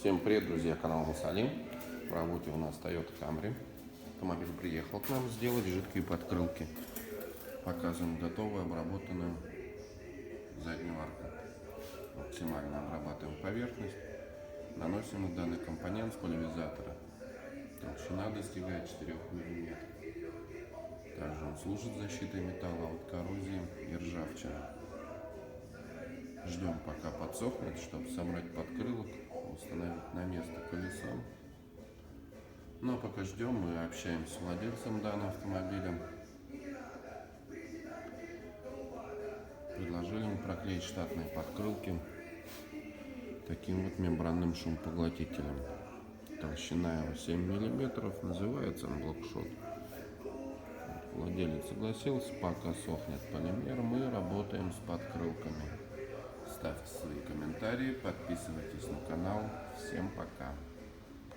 Всем привет, друзья, канал Мусалим. В работе у нас Toyota Camry. Автомобиль приехал к нам сделать жидкие подкрылки. Показываем готовую обработанную заднюю арку. Максимально обрабатываем поверхность. Наносим данный компонент с пульверизатора. Толщина достигает 4 мм. Также он служит защитой металла от коррозии и ржавчины. Ждем, пока подсохнет, чтобы собрать подкрылок, установить на место колесо. Ну а пока ждем, мы общаемся с владельцем данного автомобиля. Предложили ему проклеить штатные подкрылки таким вот мембранным шумопоглотителем. Толщина его 7 мм, называется он блокшот. Владелец согласился, пока сохнет полимер, мы работаем с подкрылками. Ставьте свои комментарии, подписывайтесь на канал. Всем пока!